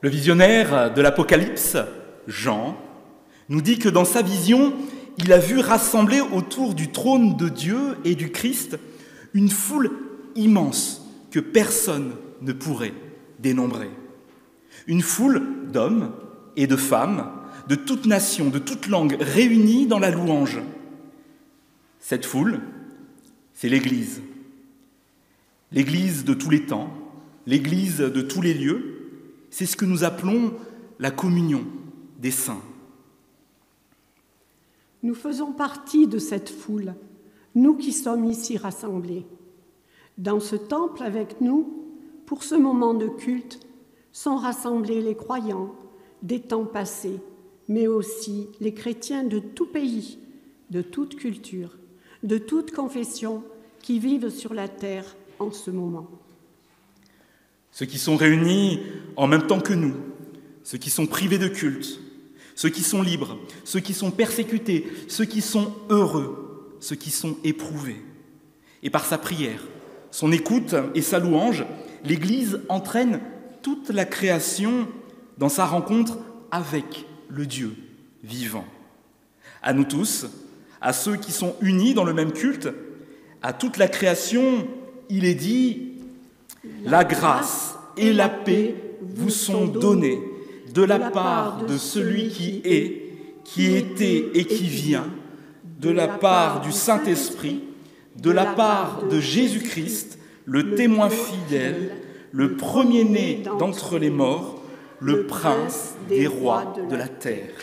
Le visionnaire de l'Apocalypse, Jean, nous dit que dans sa vision, il a vu rassembler autour du trône de Dieu et du Christ une foule immense que personne ne pourrait dénombrer. Une foule d'hommes et de femmes, de toute nation, de toute langue, réunis dans la louange. Cette foule, c'est l'Église. L'Église de tous les temps, l'Église de tous les lieux, c'est ce que nous appelons la communion des saints. Nous faisons partie de cette foule, nous qui sommes ici rassemblés. Dans ce temple avec nous, pour ce moment de culte, sont rassemblés les croyants des temps passés, mais aussi les chrétiens de tout pays, de toute culture, de toute confession qui vivent sur la terre en ce moment. Ceux qui sont réunis en même temps que nous, ceux qui sont privés de culte, ceux qui sont libres, ceux qui sont persécutés, ceux qui sont heureux, ceux qui sont éprouvés. Et par sa prière, son écoute et sa louange, l'Église entraîne toute la création dans sa rencontre avec le Dieu vivant. À nous tous, à ceux qui sont unis dans le même culte, à toute la création, il est dit « La grâce et la paix vous sont données de la part de celui qui est, qui était et qui vient, de la part du Saint-Esprit, de la part de Jésus-Christ, le témoin fidèle, le premier-né d'entre les morts, le prince des rois de la terre. »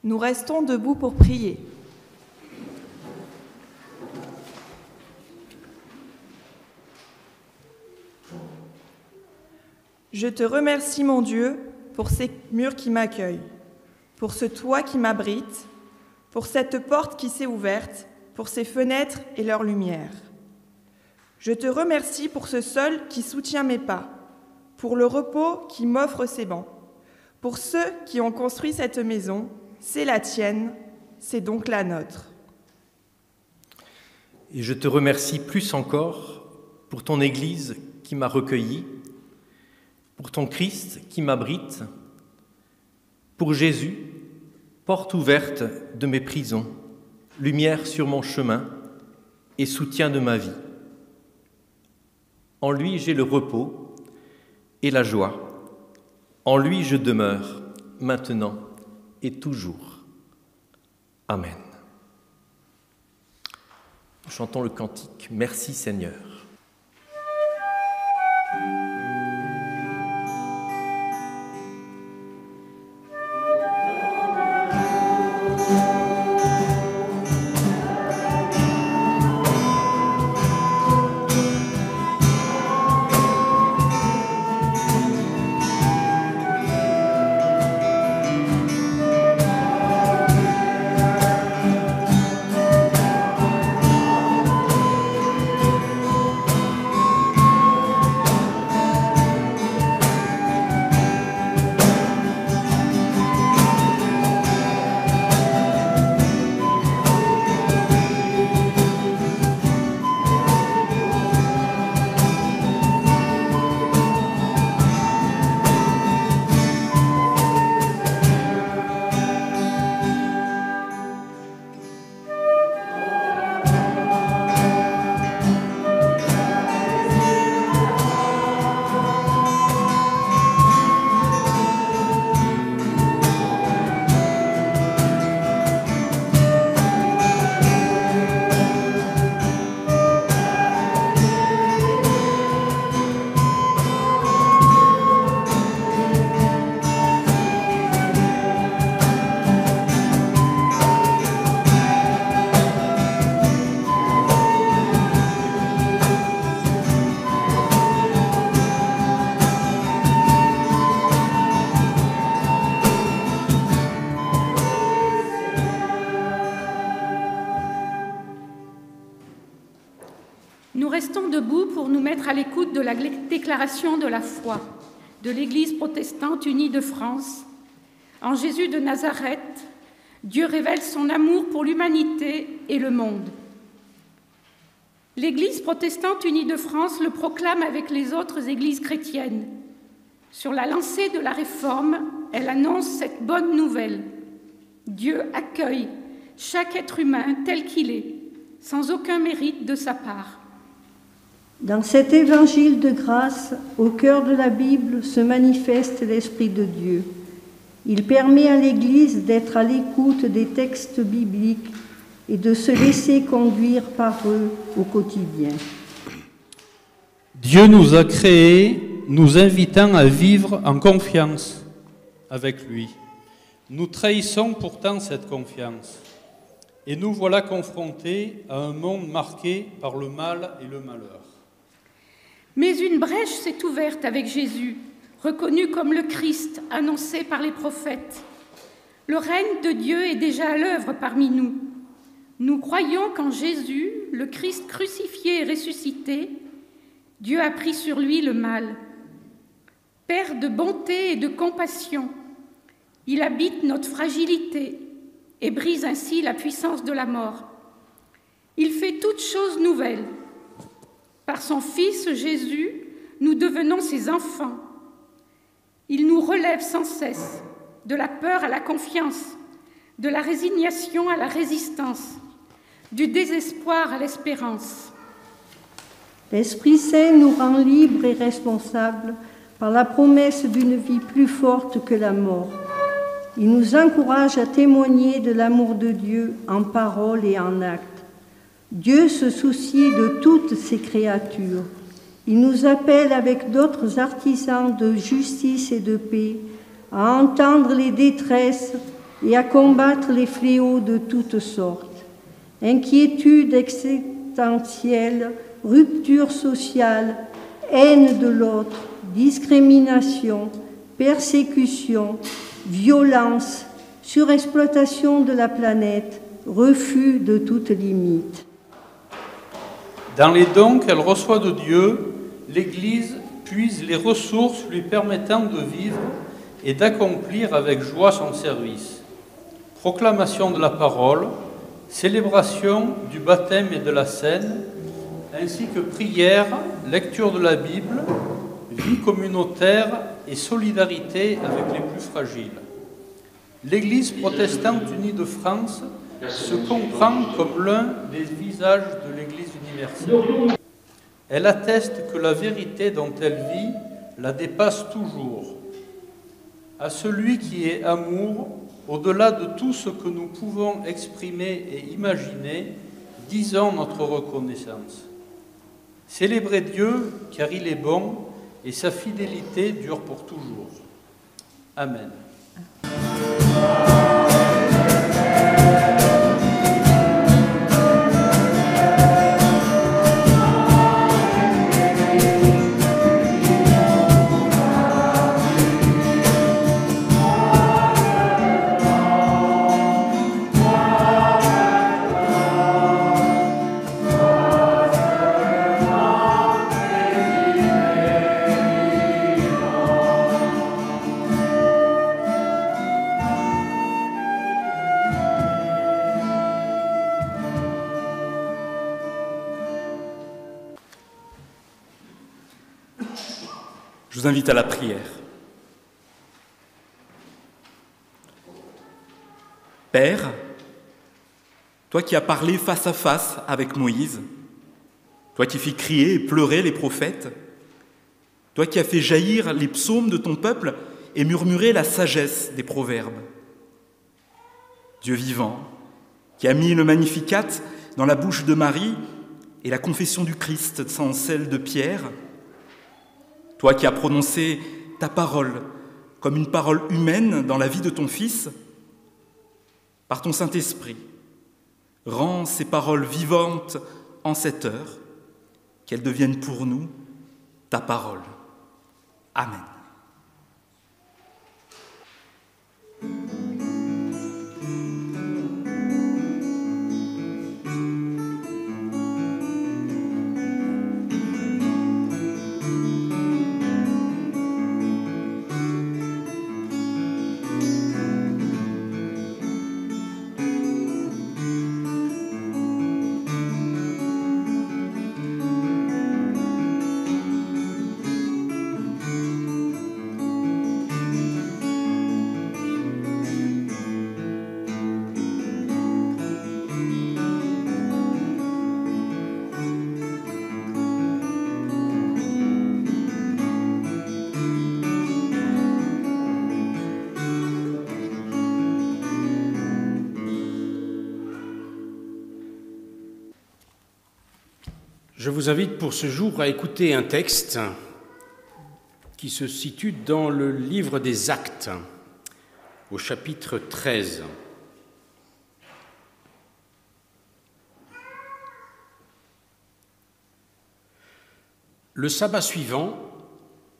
Nous restons debout pour prier. Je te remercie, mon Dieu, pour ces murs qui m'accueillent, pour ce toit qui m'abrite, pour cette porte qui s'est ouverte, pour ces fenêtres et leur lumière. Je te remercie pour ce sol qui soutient mes pas, pour le repos qui m'offre ses bancs, pour ceux qui ont construit cette maison. C'est la tienne, c'est donc la nôtre. Et je te remercie plus encore pour ton Église qui m'a recueilli, pour ton Christ qui m'abrite, pour Jésus, porte ouverte de mes prisons, lumière sur mon chemin et soutien de ma vie. En lui j'ai le repos et la joie. En lui je demeure, maintenant et toujours. Amen. Nous chantons le cantique « Merci Seigneur ». Nous restons debout pour nous mettre à l'écoute de la déclaration de la foi de l'Église protestante unie de France. En Jésus de Nazareth, Dieu révèle son amour pour l'humanité et le monde. L'Église protestante unie de France le proclame avec les autres églises chrétiennes. Sur la lancée de la Réforme, elle annonce cette bonne nouvelle. Dieu accueille chaque être humain tel qu'il est, sans aucun mérite de sa part. Dans cet évangile de grâce, au cœur de la Bible, se manifeste l'Esprit de Dieu. Il permet à l'Église d'être à l'écoute des textes bibliques et de se laisser conduire par eux au quotidien. Dieu nous a créés, nous invitant à vivre en confiance avec lui. Nous trahissons pourtant cette confiance et nous voilà confrontés à un monde marqué par le mal et le malheur. Mais une brèche s'est ouverte avec Jésus, reconnu comme le Christ annoncé par les prophètes. Le règne de Dieu est déjà à l'œuvre parmi nous. Nous croyons qu'en Jésus, le Christ crucifié et ressuscité, Dieu a pris sur lui le mal. Père de bonté et de compassion, il habite notre fragilité et brise ainsi la puissance de la mort. Il fait toutes choses nouvelles. Par son Fils Jésus, nous devenons ses enfants. Il nous relève sans cesse, de la peur à la confiance, de la résignation à la résistance, du désespoir à l'espérance. L'Esprit Saint nous rend libres et responsables par la promesse d'une vie plus forte que la mort. Il nous encourage à témoigner de l'amour de Dieu en parole et en acte. Dieu se soucie de toutes ses créatures. Il nous appelle avec d'autres artisans de justice et de paix à entendre les détresses et à combattre les fléaux de toutes sortes. Inquiétude existentielle, rupture sociale, haine de l'autre, discrimination, persécution, violence, surexploitation de la planète, refus de toute limite. Dans les dons qu'elle reçoit de Dieu, l'Église puise les ressources lui permettant de vivre et d'accomplir avec joie son service. Proclamation de la parole, célébration du baptême et de la scène, ainsi que prière, lecture de la Bible, vie communautaire et solidarité avec les plus fragiles. L'Église protestante unie de France se comprend comme l'un des visages de l'Église universelle. Elle atteste que la vérité dont elle vit la dépasse toujours. À celui qui est amour, au-delà de tout ce que nous pouvons exprimer et imaginer, disons notre reconnaissance. Célébrez Dieu, car il est bon, et sa fidélité dure pour toujours. Amen. Je vous invite à la prière. Père, toi qui as parlé face à face avec Moïse, toi qui fais crier et pleurer les prophètes, toi qui as fait jaillir les psaumes de ton peuple et murmurer la sagesse des proverbes. Dieu vivant, qui a mis le Magnificat dans la bouche de Marie et la confession du Christ sans celle de Pierre, toi qui as prononcé ta parole comme une parole humaine dans la vie de ton Fils, par ton Saint-Esprit, rends ces paroles vivantes en cette heure, qu'elles deviennent pour nous ta parole. Amen. Je vous invite pour ce jour à écouter un texte qui se situe dans le livre des Actes, au chapitre 13. Le sabbat suivant,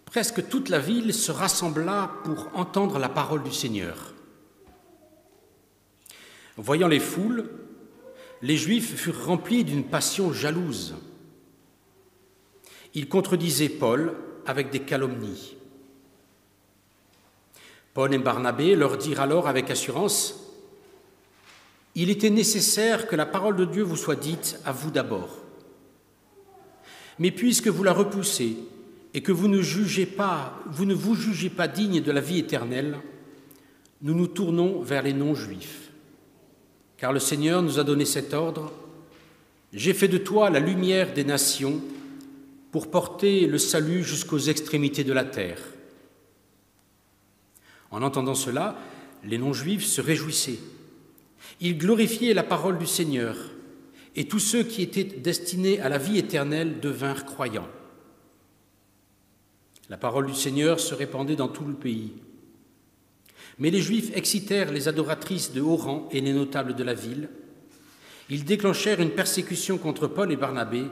presque toute la ville se rassembla pour entendre la parole du Seigneur. Voyant les foules, les Juifs furent remplis d'une passion jalouse. Ils contredisaient Paul avec des calomnies. Paul et Barnabé leur dirent alors avec assurance : « Il était nécessaire que la parole de Dieu vous soit dite à vous d'abord. Mais puisque vous la repoussez et que vous ne vous jugez pas digne de la vie éternelle, nous nous tournons vers les non-juifs. Car le Seigneur nous a donné cet ordre : j'ai fait de toi la lumière des nations pour porter le salut jusqu'aux extrémités de la terre. » En entendant cela, les non-juifs se réjouissaient. Ils glorifiaient la parole du Seigneur, et tous ceux qui étaient destinés à la vie éternelle devinrent croyants. La parole du Seigneur se répandait dans tout le pays. Mais les Juifs excitèrent les adoratrices de haut rang et les notables de la ville. Ils déclenchèrent une persécution contre Paul et Barnabé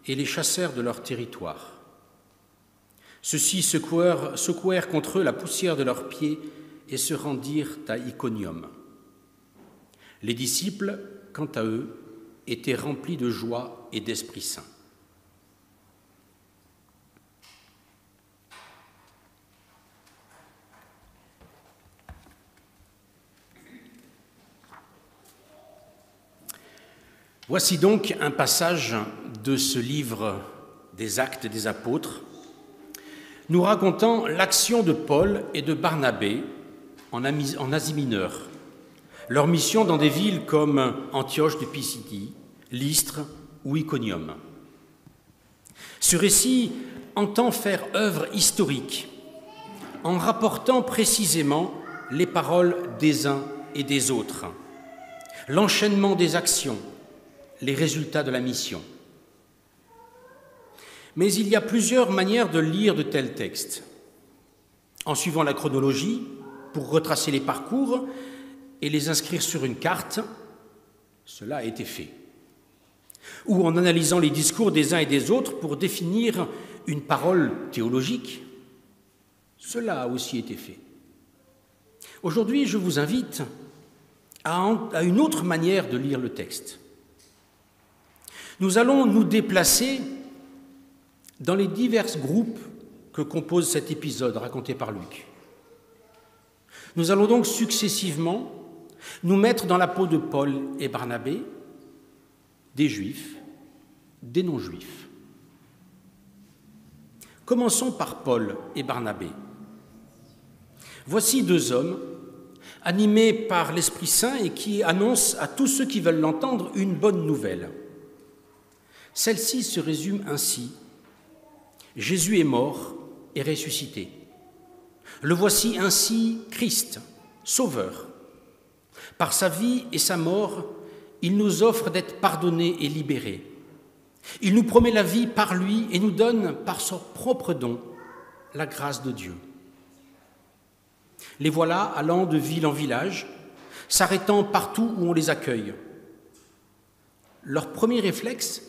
et les chassèrent de leur territoire. Ceux-ci secouèrent contre eux la poussière de leurs pieds et se rendirent à Iconium. Les disciples, quant à eux, étaient remplis de joie et d'Esprit Saint. Voici donc un passage de ce livre des Actes des Apôtres, nous racontant l'action de Paul et de Barnabé en Asie mineure, leur mission dans des villes comme Antioche de Pisidie, Lystre ou Iconium. Ce récit entend faire œuvre historique en rapportant précisément les paroles des uns et des autres, l'enchaînement des actions, les résultats de la mission. Mais il y a plusieurs manières de lire de tels textes. En suivant la chronologie, pour retracer les parcours et les inscrire sur une carte, cela a été fait. Ou en analysant les discours des uns et des autres pour définir une parole théologique, cela a aussi été fait. Aujourd'hui, je vous invite à une autre manière de lire le texte. Nous allons nous déplacer dans les divers groupes que compose cet épisode raconté par Luc. Nous allons donc successivement nous mettre dans la peau de Paul et Barnabé, des Juifs, des non-Juifs. Commençons par Paul et Barnabé. Voici deux hommes animés par l'Esprit Saint et qui annoncent à tous ceux qui veulent l'entendre une bonne nouvelle. Celle-ci se résume ainsi : Jésus est mort et ressuscité. Le voici ainsi Christ, Sauveur. Par sa vie et sa mort, il nous offre d'être pardonnés et libérés. Il nous promet la vie par lui et nous donne, par son propre don, la grâce de Dieu. Les voilà allant de ville en village, s'arrêtant partout où on les accueille. Leur premier réflexe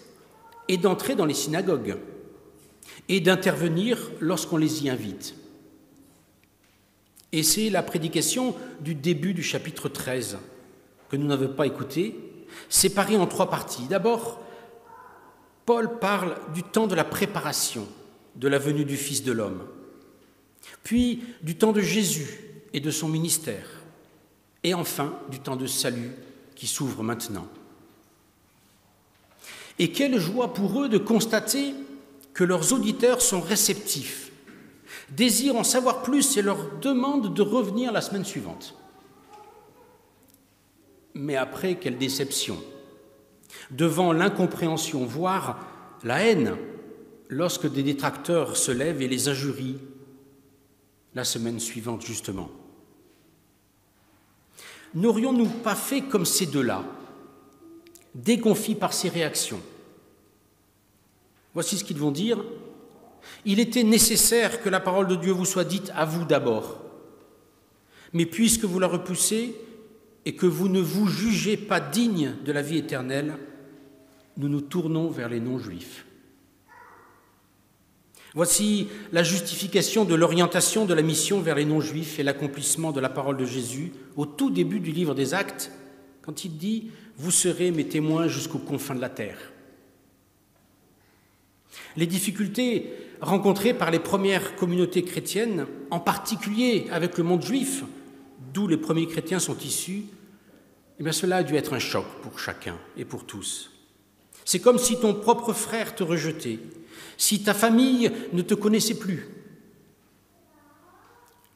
est d'entrer dans les synagogues et d'intervenir lorsqu'on les y invite. Et c'est la prédication du début du chapitre 13 que nous n'avons pas écouté, séparée en trois parties. D'abord, Paul parle du temps de la préparation de la venue du Fils de l'homme, puis du temps de Jésus et de son ministère, et enfin du temps de salut qui s'ouvre maintenant. Et quelle joie pour eux de constater que leurs auditeurs sont réceptifs, désirent en savoir plus et leur demandent de revenir la semaine suivante. Mais après, quelle déception, devant l'incompréhension, voire la haine, lorsque des détracteurs se lèvent et les injurient la semaine suivante, justement. N'aurions-nous pas fait comme ces deux-là, déconfits par ces réactions? Voici ce qu'ils vont dire. Il était nécessaire que la parole de Dieu vous soit dite à vous d'abord. Mais puisque vous la repoussez et que vous ne vous jugez pas digne de la vie éternelle, nous nous tournons vers les non-juifs. Voici la justification de l'orientation de la mission vers les non-juifs et l'accomplissement de la parole de Jésus au tout début du livre des Actes, quand il dit « Vous serez mes témoins jusqu'aux confins de la terre ». Les difficultés rencontrées par les premières communautés chrétiennes, en particulier avec le monde juif, d'où les premiers chrétiens sont issus, eh bien cela a dû être un choc pour chacun et pour tous. C'est comme si ton propre frère te rejetait, si ta famille ne te connaissait plus.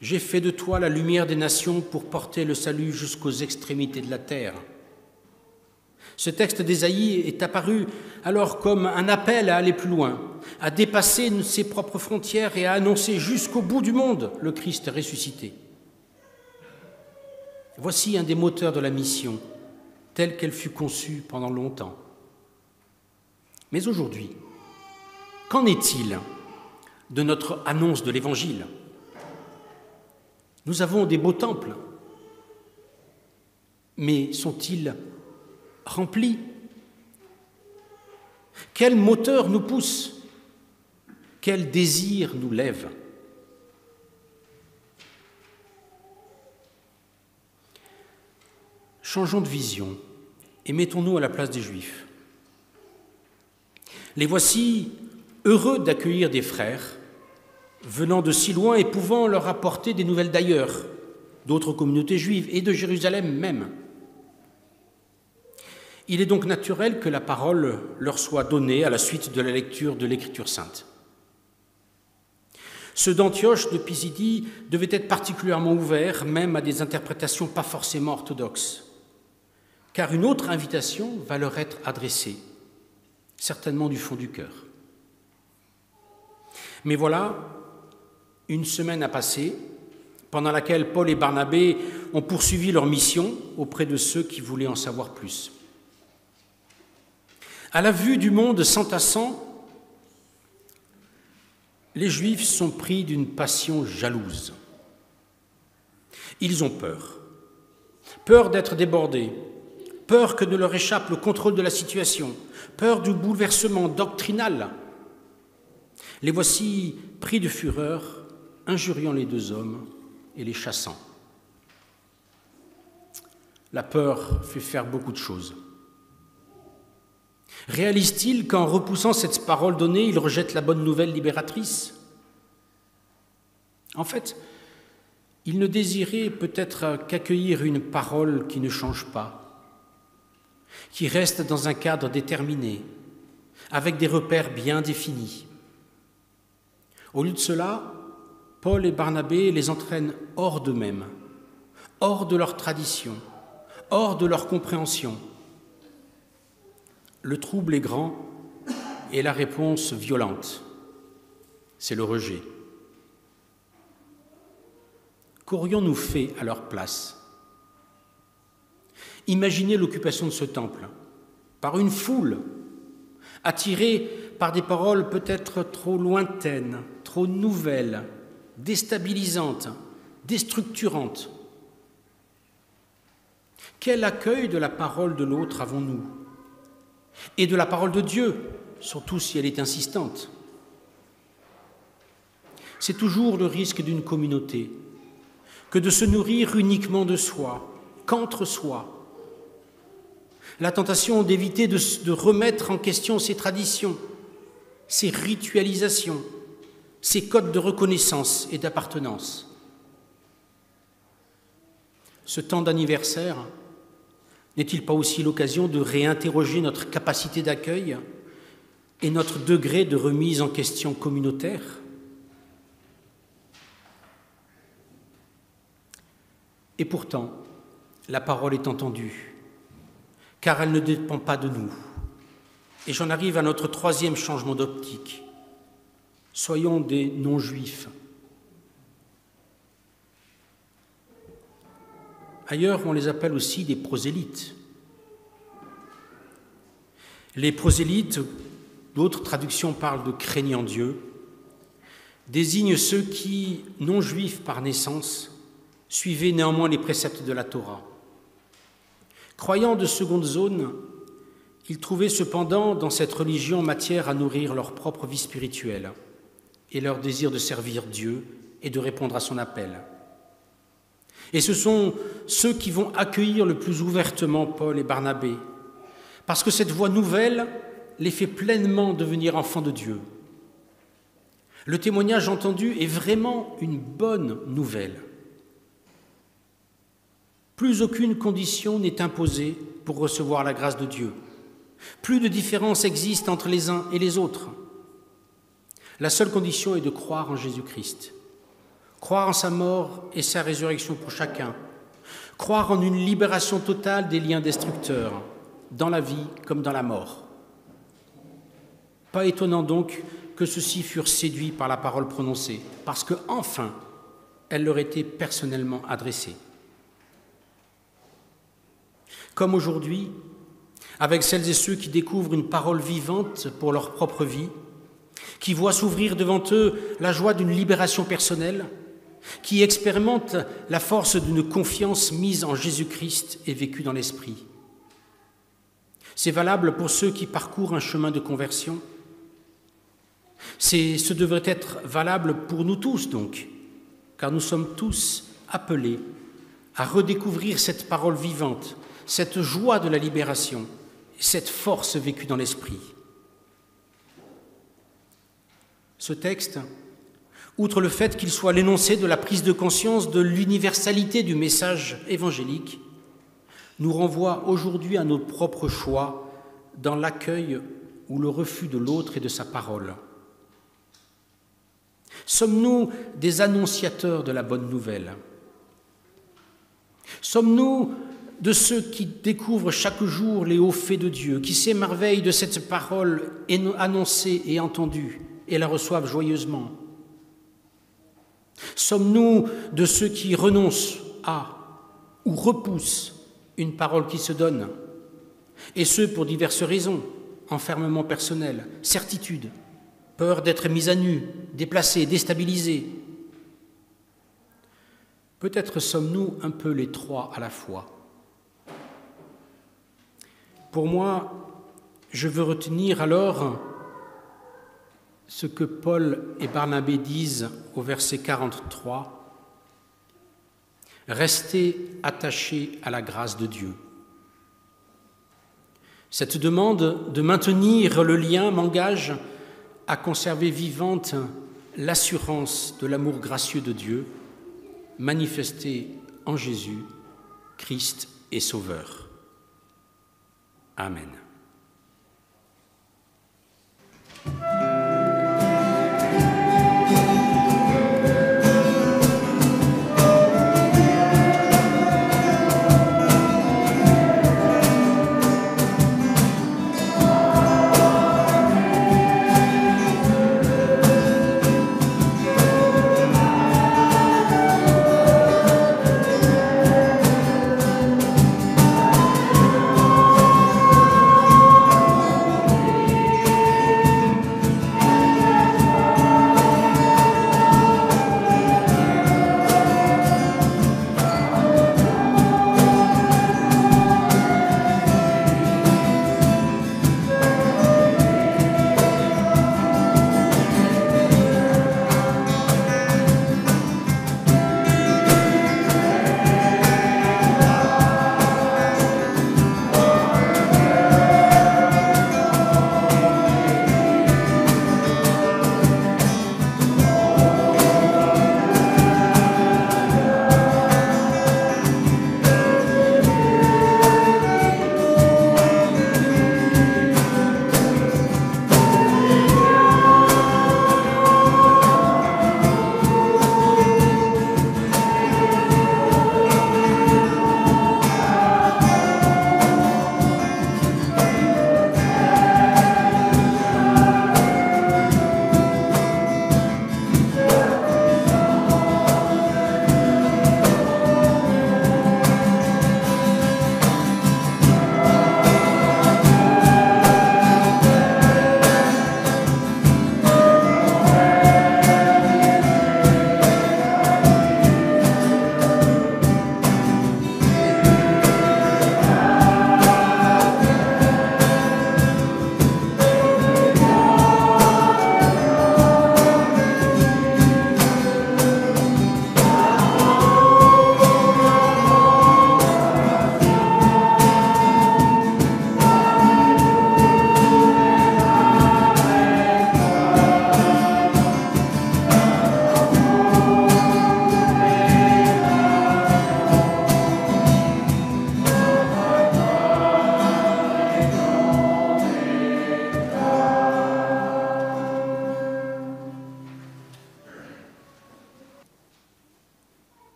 J'ai fait de toi la lumière des nations pour porter le salut jusqu'aux extrémités de la terre. Ce texte d'Ésaïe est apparu alors comme un appel à aller plus loin, à dépasser ses propres frontières et à annoncer jusqu'au bout du monde le Christ ressuscité. Voici un des moteurs de la mission, telle qu'elle fut conçue pendant longtemps. Mais aujourd'hui, qu'en est-il de notre annonce de l'Évangile ? Nous avons des beaux temples, mais sont-ils remplis ? Quel moteur nous pousse ? Quel désir nous lève ? Changeons de vision et mettons-nous à la place des Juifs. Les voici heureux d'accueillir des frères venant de si loin et pouvant leur apporter des nouvelles d'ailleurs, d'autres communautés juives et de Jérusalem même. Il est donc naturel que la parole leur soit donnée à la suite de la lecture de l'Écriture sainte. Ceux d'Antioche de Pisidie devaient être particulièrement ouverts, même à des interprétations pas forcément orthodoxes, car une autre invitation va leur être adressée, certainement du fond du cœur. Mais voilà, une semaine a passé, pendant laquelle Paul et Barnabé ont poursuivi leur mission auprès de ceux qui voulaient en savoir plus. À la vue du monde s'entassant, les Juifs sont pris d'une passion jalouse. Ils ont peur. Peur d'être débordés, peur que ne leur échappe le contrôle de la situation, peur du bouleversement doctrinal. Les voici pris de fureur, injuriant les deux hommes et les chassant. La peur fait faire beaucoup de choses. Réalise-t-il qu'en repoussant cette parole donnée, il rejette la bonne nouvelle libératrice ? En fait, il ne désirait peut-être qu'accueillir une parole qui ne change pas, qui reste dans un cadre déterminé, avec des repères bien définis. Au lieu de cela, Paul et Barnabé les entraînent hors d'eux-mêmes, hors de leur tradition, hors de leur compréhension. Le trouble est grand et la réponse violente. C'est le rejet. Qu'aurions-nous fait à leur place ? Imaginez l'occupation de ce temple par une foule attirée par des paroles peut-être trop lointaines, trop nouvelles, déstabilisantes, déstructurantes. Quel accueil de la parole de l'autre avons-nous ? Et de la parole de Dieu, surtout si elle est insistante. C'est toujours le risque d'une communauté que de se nourrir uniquement de soi, qu'entre soi. La tentation d'éviter de remettre en question ses traditions, ses ritualisations, ses codes de reconnaissance et d'appartenance. Ce temps d'anniversaire n'est-il pas aussi l'occasion de réinterroger notre capacité d'accueil et notre degré de remise en question communautaire ? Et pourtant, la parole est entendue, car elle ne dépend pas de nous. Et j'en arrive à notre troisième changement d'optique. Soyons des non-juifs. Ailleurs, on les appelle aussi des prosélytes. Les prosélytes d'autres traductions parlent de craignant Dieu, désigne ceux qui, non juifs par naissance, suivaient néanmoins les préceptes de la Torah. Croyants de seconde zone, ils trouvaient cependant dans cette religion matière à nourrir leur propre vie spirituelle et leur désir de servir Dieu et de répondre à son appel. Et ce sont ceux qui vont accueillir le plus ouvertement Paul et Barnabé, parce que cette voie nouvelle les fait pleinement devenir enfants de Dieu. Le témoignage entendu est vraiment une bonne nouvelle. Plus aucune condition n'est imposée pour recevoir la grâce de Dieu. Plus de différence existe entre les uns et les autres. La seule condition est de croire en Jésus-Christ, croire en sa mort et sa résurrection pour chacun, croire en une libération totale des liens destructeurs, dans la vie comme dans la mort. Pas étonnant donc que ceux-ci furent séduits par la parole prononcée, parce que enfin, elle leur était personnellement adressée. Comme aujourd'hui, avec celles et ceux qui découvrent une parole vivante pour leur propre vie, qui voient s'ouvrir devant eux la joie d'une libération personnelle, qui expérimentent la force d'une confiance mise en Jésus-Christ et vécue dans l'Esprit. C'est valable pour ceux qui parcourent un chemin de conversion. Ce devrait être valable pour nous tous donc, car nous sommes tous appelés à redécouvrir cette parole vivante, cette joie de la libération, cette force vécue dans l'Esprit. Ce texte, outre le fait qu'il soit l'énoncé de la prise de conscience de l'universalité du message évangélique, nous renvoie aujourd'hui à nos propres choix dans l'accueil ou le refus de l'autre et de sa parole. Sommes-nous des annonciateurs de la bonne nouvelle? Sommes-nous de ceux qui découvrent chaque jour les hauts faits de Dieu, qui s'émerveillent de cette parole annoncée et entendue et la reçoivent joyeusement? Sommes-nous de ceux qui renoncent à ou repoussent une parole qui se donne, et ce pour diverses raisons, enfermement personnel, certitude, peur d'être mis à nu, déplacé, déstabilisé? Peut-être sommes-nous un peu les trois à la fois. Pour moi, je veux retenir alors ce que Paul et Barnabé disent au verset 43. Restez attachés à la grâce de Dieu. Cette demande de maintenir le lien m'engage à conserver vivante l'assurance de l'amour gracieux de Dieu, manifesté en Jésus, Christ et Sauveur. Amen.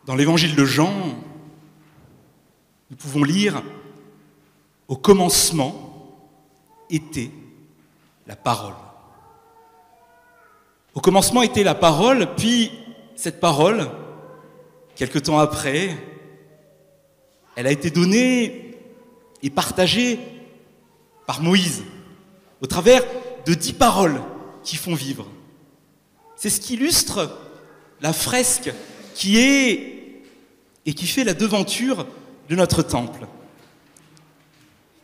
Dans l'évangile de Jean, nous pouvons lire « Au commencement était la parole ». Au commencement était la parole, puis cette parole, quelque temps après, elle a été donnée et partagée par Moïse, au travers de 10 paroles qui font vivre. C'est ce qui illustre la fresque qui est et qui fait la devanture de notre temple.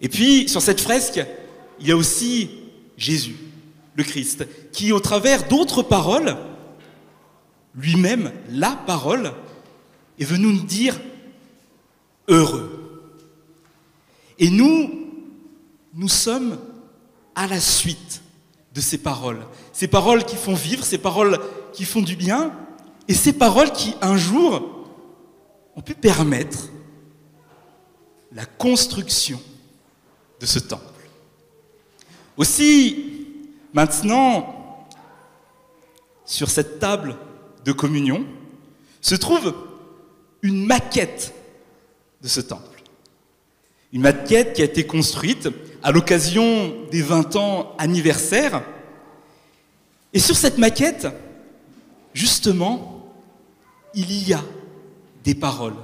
Et puis, sur cette fresque, il y a aussi Jésus, le Christ, qui, au travers d'autres paroles, lui-même, la parole, est venu nous dire « heureux ». Et nous sommes à la suite de ces paroles qui font vivre, ces paroles qui font du bien, et ces paroles qui, un jour, ont pu permettre la construction de ce temple. Aussi, maintenant, sur cette table de communion, se trouve une maquette de ce temple. Une maquette qui a été construite à l'occasion des 20 ans anniversaires. Et sur cette maquette, justement, il y a des paroles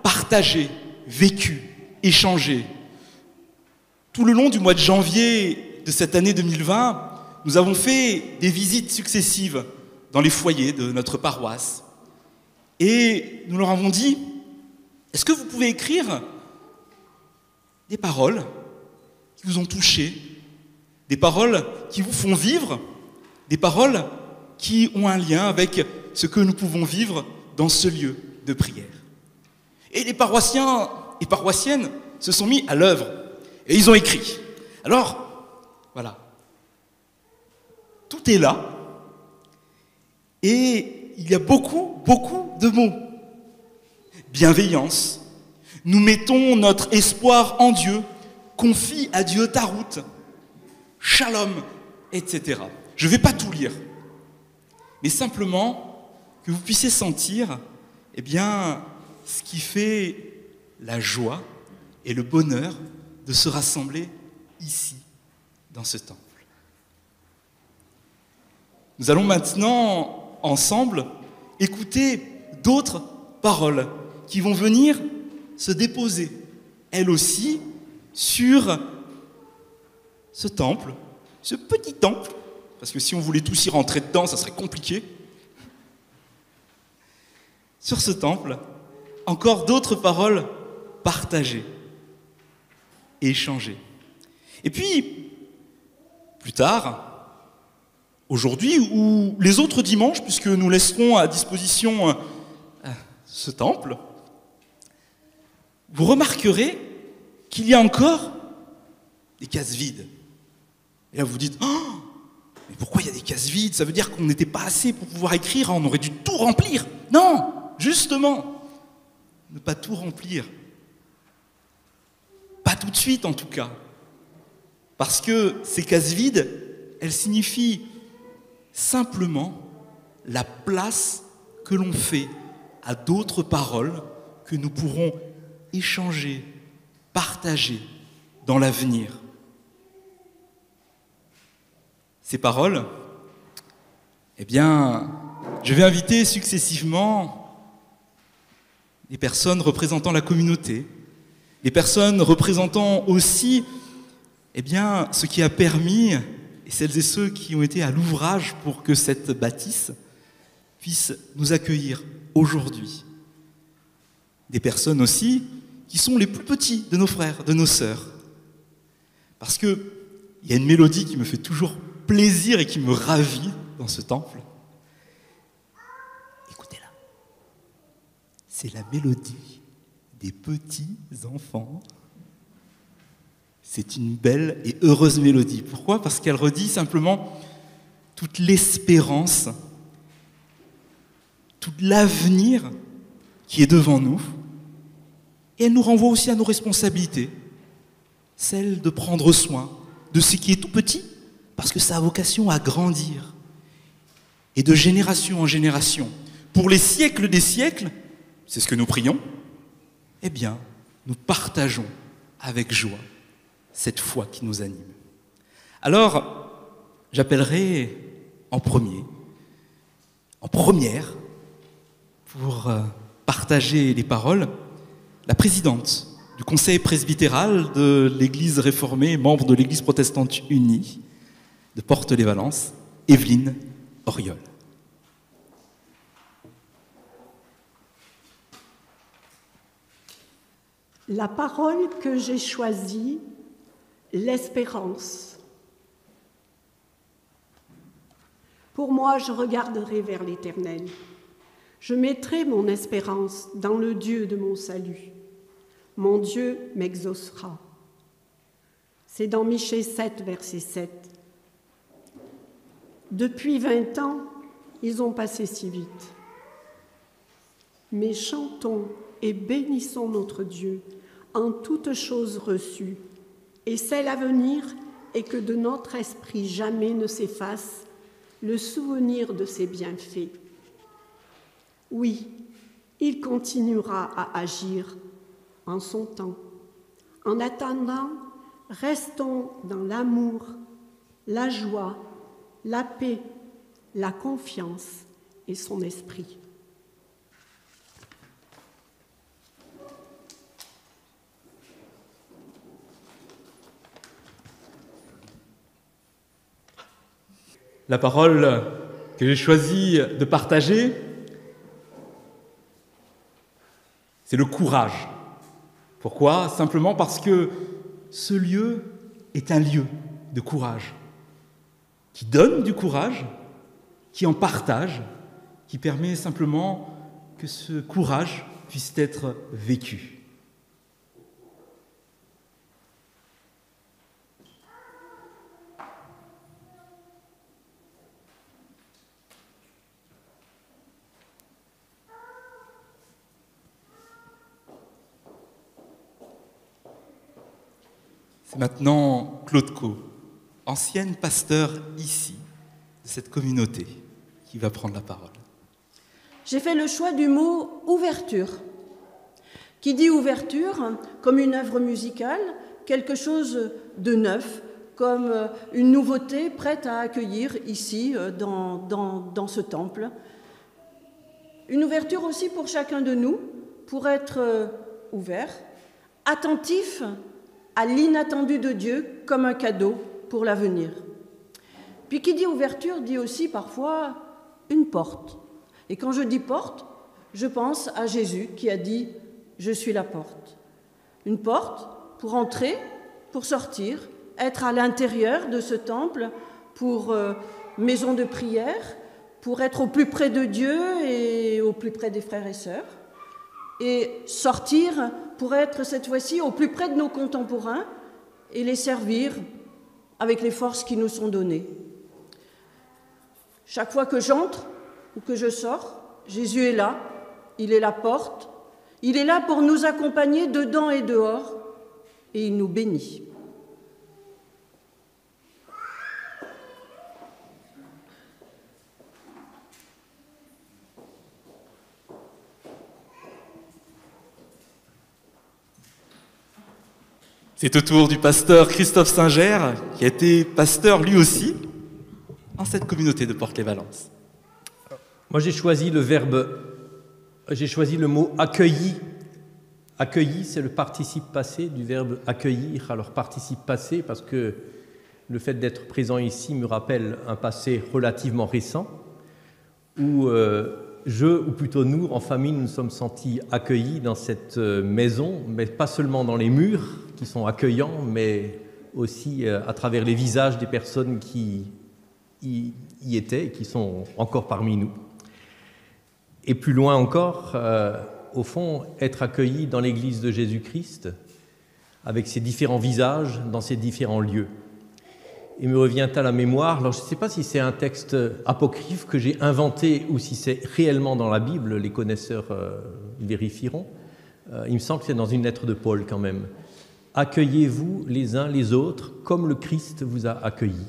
partagées, vécues, échangées. Tout le long du mois de janvier de cette année 2020, nous avons fait des visites successives dans les foyers de notre paroisse. Et nous leur avons dit, est-ce que vous pouvez écrire des paroles qui vous ont touché, des paroles qui vous font vivre, des paroles qui ont un lien avec ce que nous pouvons vivre dans ce lieu de prière. Et les paroissiens et paroissiennes se sont mis à l'œuvre et ils ont écrit. Alors, voilà. Tout est là et il y a beaucoup de mots. Bienveillance. Nous mettons notre espoir en Dieu. Confie à Dieu ta route. Shalom, etc. Je ne vais pas tout lire, mais simplement que vous puissiez sentir, ce qui fait la joie et le bonheur de se rassembler ici, dans ce temple. Nous allons maintenant, ensemble, écouter d'autres paroles qui vont venir se déposer, elles aussi, sur ce temple, ce petit temple, parce que si on voulait tous y rentrer dedans, ça serait compliqué. Sur ce temple, encore d'autres paroles partagées et échangées. Et puis, plus tard, aujourd'hui ou les autres dimanches, puisque nous laisserons à disposition ce temple, vous remarquerez qu'il y a encore des cases vides. Et là, vous vous dites, oh, mais pourquoi il y a des cases vides? Ça veut dire qu'on n'était pas assez pour pouvoir écrire, on aurait dû tout remplir. Non, justement, ne pas tout remplir. Pas tout de suite, en tout cas. Parce que ces cases vides, elles signifient simplement la place que l'on fait à d'autres paroles que nous pourrons échanger, partager dans l'avenir. Ces paroles, je vais inviter successivement les personnes représentant la communauté, les personnes représentant aussi ce qui a permis, et celles et ceux qui ont été à l'ouvrage pour que cette bâtisse puisse nous accueillir aujourd'hui. Des personnes aussi qui sont les plus petits de nos frères, de nos sœurs. Parce qu'il y a une mélodie qui me fait toujours plaisir et qui me ravit dans ce temple. Écoutez-la. C'est la mélodie des petits enfants. C'est une belle et heureuse mélodie. Pourquoi? Parce qu'elle redit simplement toute l'espérance, tout l'avenir qui est devant nous. Et elle nous renvoie aussi à nos responsabilités, celle de prendre soin de ce qui est tout petit, parce que ça a vocation à grandir. Et de génération en génération, pour les siècles des siècles, c'est ce que nous prions, eh bien, nous partageons avec joie cette foi qui nous anime. Alors, j'appellerai en première, pour partager les paroles, la présidente du conseil presbytéral de l'Église réformée, membre de l'Église protestante unie de Porte-les-Valences, Evelyne Auriol. La parole que j'ai choisie, l'espérance. Pour moi, je regarderai vers l'Éternel. Je mettrai mon espérance dans le Dieu de mon salut. Mon Dieu m'exaucera. C'est dans Michée 7, verset 7. Depuis 20 ans, ils ont passé si vite. Mais chantons et bénissons notre Dieu en toutes choses reçues, et celle à venir est que de notre esprit jamais ne s'efface le souvenir de ses bienfaits. Oui, il continuera à agir en son temps. En attendant, restons dans l'amour, la joie, la paix, la confiance et son esprit. La parole que j'ai choisi de partager, c'est le courage. Pourquoi ? Simplement parce que ce lieu est un lieu de courage, qui donne du courage, qui en partage, qui permet simplement que ce courage puisse être vécu. C'est maintenant Claude Co, ancienne pasteur ici, de cette communauté, qui va prendre la parole. J'ai fait le choix du mot « ouverture », qui dit ouverture comme une œuvre musicale, quelque chose de neuf, comme une nouveauté prête à accueillir ici, dans ce temple. Une ouverture aussi pour chacun de nous, pour être ouvert, attentif à l'inattendu de Dieu comme un cadeau pour l'avenir. Puis qui dit ouverture dit aussi parfois une porte. Et quand je dis porte, je pense à Jésus qui a dit « Je suis la porte ». Une porte pour entrer, pour sortir, être à l'intérieur de ce temple, pour maison de prière, pour être au plus près de Dieu et au plus près des frères et sœurs, et sortir pour être cette fois-ci au plus près de nos contemporains et les servir avec les forces qui nous sont données. Chaque fois que j'entre ou que je sors, Jésus est là, il est la porte, il est là pour nous accompagner dedans et dehors, et il nous bénit. C'est au tour du pasteur Christophe Singer, qui a été pasteur lui aussi, en cette communauté de Porte-les-Valences. Moi, j'ai choisi le mot « accueilli ». Accueilli, c'est le participe passé du verbe « accueillir ». Alors, participe passé, parce que le fait d'être présent ici me rappelle un passé relativement récent, où ou plutôt nous, en famille, nous sommes sentis accueillis dans cette maison, mais pas seulement dans les murs, qui sont accueillants, mais aussi à travers les visages des personnes qui y étaient et qui sont encore parmi nous. Et plus loin encore, au fond, être accueilli dans l'Église de Jésus-Christ, avec ses différents visages, dans ses différents lieux. Il me revient à la mémoire, alors je ne sais pas si c'est un texte apocryphe que j'ai inventé ou si c'est réellement dans la Bible, les connaisseurs vérifieront. Il me semble que c'est dans une lettre de Paul quand même. « Accueillez-vous les uns les autres comme le Christ vous a accueillis ».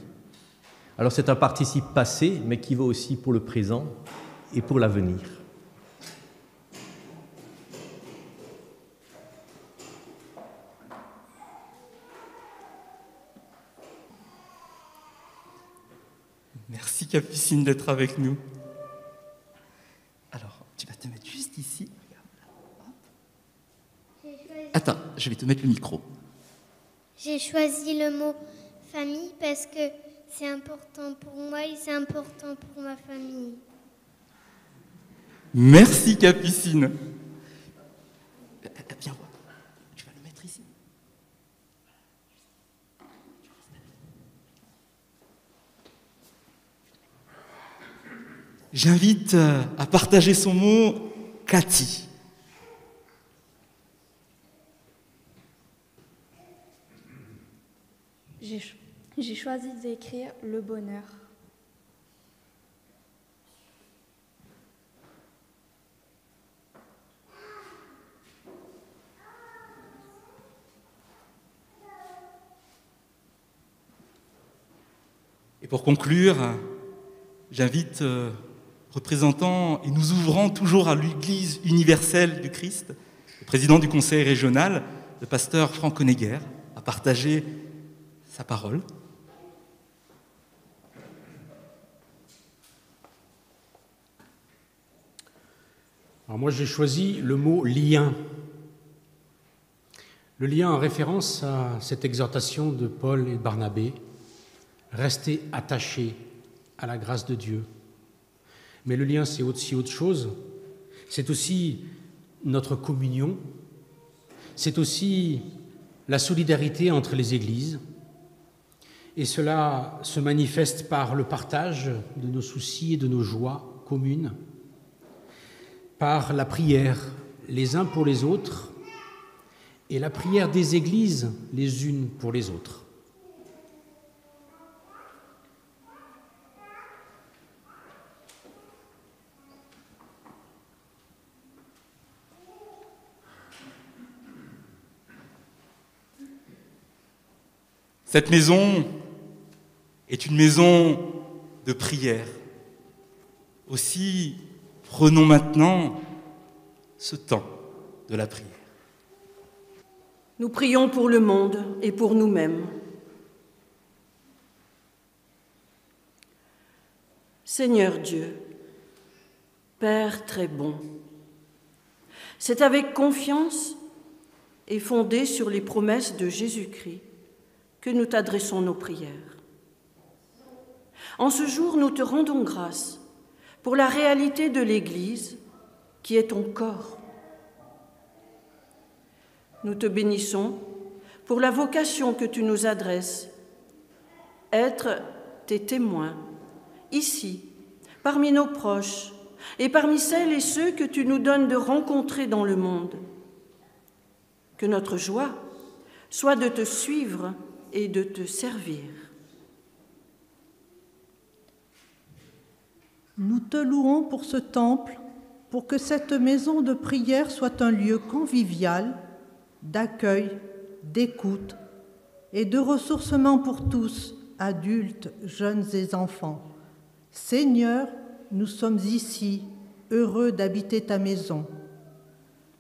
Alors c'est un participe passé, mais qui vaut aussi pour le présent et pour l'avenir. Capucine, d'être avec nous. Alors, tu vas te mettre juste ici. Attends, je vais te mettre le micro. J'ai choisi le mot famille parce que c'est important pour moi et c'est important pour ma famille. Merci Capucine. Viens voir, tu vas le mettre ici. J'invite à partager son mot Cathy. J'ai choisi d'écrire le bonheur. Et pour conclure, j'invite représentants et nous ouvrant toujours à l'Église universelle du Christ, le président du conseil régional, le pasteur Franck Honegger, à partager sa parole. Alors moi, j'ai choisi le mot « lien ». Le lien en référence à cette exhortation de Paul et Barnabé, « Restez attachés à la grâce de Dieu ». Mais le lien, c'est aussi autre chose. C'est aussi notre communion. C'est aussi la solidarité entre les églises. Et cela se manifeste par le partage de nos soucis et de nos joies communes, par la prière les uns pour les autres et la prière des églises les unes pour les autres. Cette maison est une maison de prière. Aussi, prenons maintenant ce temps de la prière. Nous prions pour le monde et pour nous-mêmes. Seigneur Dieu, Père très bon, c'est avec confiance et fondé sur les promesses de Jésus-Christ que nous t'adressons nos prières. En ce jour, nous te rendons grâce pour la réalité de l'Église qui est ton corps. Nous te bénissons pour la vocation que tu nous adresses, être tes témoins, ici, parmi nos proches et parmi celles et ceux que tu nous donnes de rencontrer dans le monde. Que notre joie soit de te suivre et de te servir. Nous te louons pour ce temple, pour que cette maison de prière soit un lieu convivial, d'accueil, d'écoute et de ressourcement pour tous, adultes, jeunes et enfants. Seigneur, nous sommes ici, heureux d'habiter ta maison,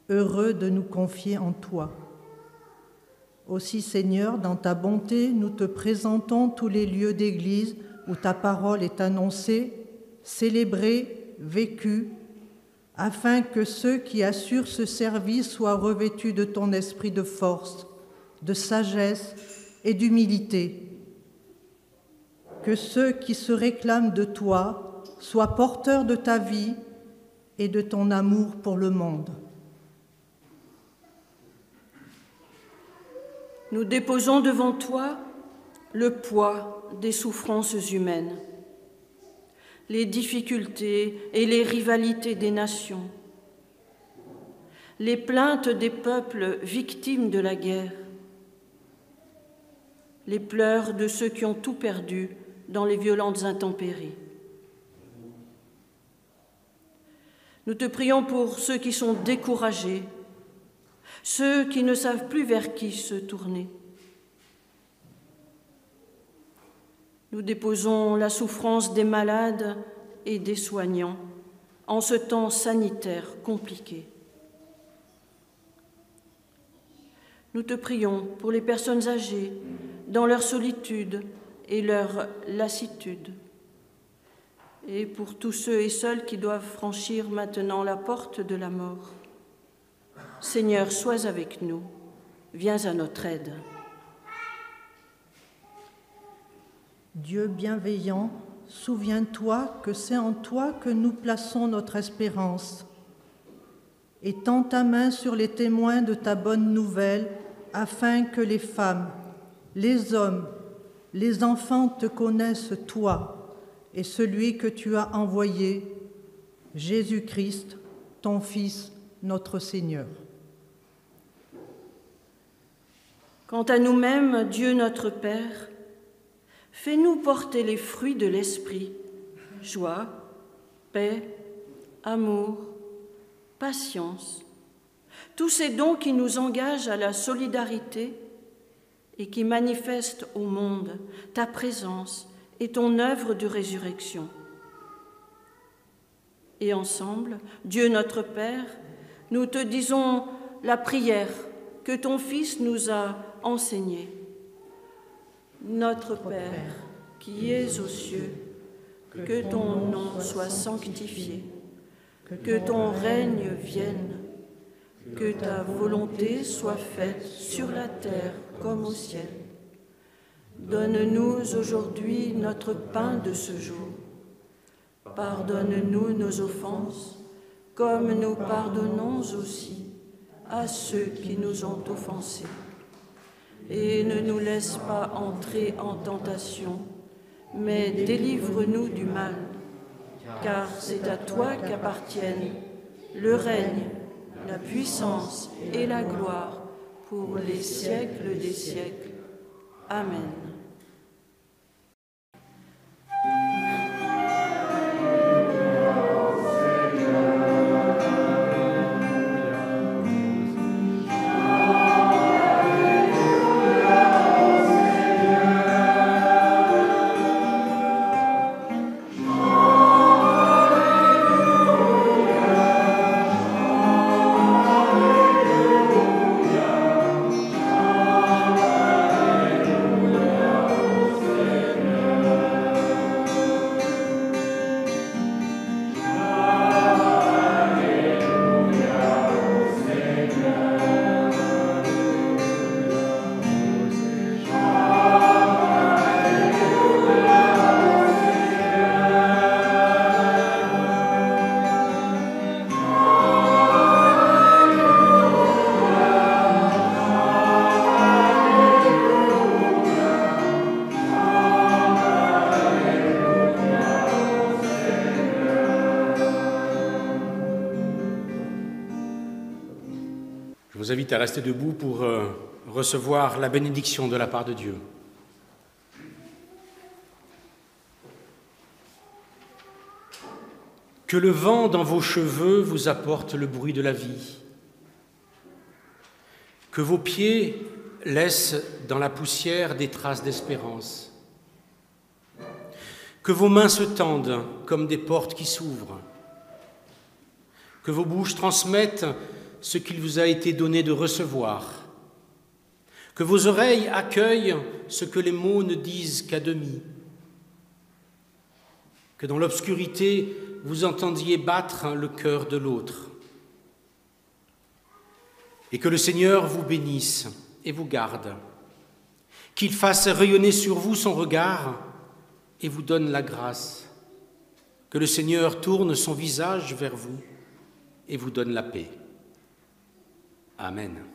heureux de nous confier en toi. Aussi, Seigneur, dans ta bonté, nous te présentons tous les lieux d'église où ta parole est annoncée, célébrée, vécue, afin que ceux qui assurent ce service soient revêtus de ton esprit de force, de sagesse et d'humilité. Que ceux qui se réclament de toi soient porteurs de ta vie et de ton amour pour le monde. Nous déposons devant toi le poids des souffrances humaines, les difficultés et les rivalités des nations, les plaintes des peuples victimes de la guerre, les pleurs de ceux qui ont tout perdu dans les violentes intempéries. Nous te prions pour ceux qui sont découragés, ceux qui ne savent plus vers qui se tourner. Nous déposons la souffrance des malades et des soignants en ce temps sanitaire compliqué. Nous te prions pour les personnes âgées dans leur solitude et leur lassitude. et pour tous ceux et celles qui doivent franchir maintenant la porte de la mort. Seigneur, sois avec nous, viens à notre aide. Dieu bienveillant, souviens-toi que c'est en toi que nous plaçons notre espérance. Étends ta main sur les témoins de ta bonne nouvelle, afin que les femmes, les hommes, les enfants te connaissent toi et celui que tu as envoyé, Jésus-Christ, ton Fils, notre Seigneur. Quant à nous-mêmes, Dieu notre Père, fais-nous porter les fruits de l'Esprit, joie, paix, amour, patience, tous ces dons qui nous engagent à la solidarité et qui manifestent au monde ta présence et ton œuvre de résurrection. Et ensemble, Dieu notre Père, nous te disons la prière que ton Fils nous a enseignée. Notre Père, qui es aux cieux, que ton nom soit sanctifié, que ton règne vienne, que ta volonté soit faite sur la terre comme au ciel. Donne-nous aujourd'hui notre pain de ce jour. Pardonne-nous nos offenses, comme nous pardonnons aussi à ceux qui nous ont offensés. Et ne nous laisse pas entrer en tentation, mais délivre-nous du mal, car c'est à toi qu'appartiennent le règne, la puissance et la gloire pour les siècles des siècles. Amen. Je vous invite à rester debout pour recevoir la bénédiction de la part de Dieu. Que le vent dans vos cheveux vous apporte le bruit de la vie. Que vos pieds laissent dans la poussière des traces d'espérance. Que vos mains se tendent comme des portes qui s'ouvrent. Que vos bouches transmettent ce qu'il vous a été donné de recevoir. Que vos oreilles accueillent ce que les mots ne disent qu'à demi. Que dans l'obscurité, vous entendiez battre le cœur de l'autre. Et que le Seigneur vous bénisse et vous garde. Qu'il fasse rayonner sur vous son regard et vous donne la grâce. Que le Seigneur tourne son visage vers vous et vous donne la paix. Amen.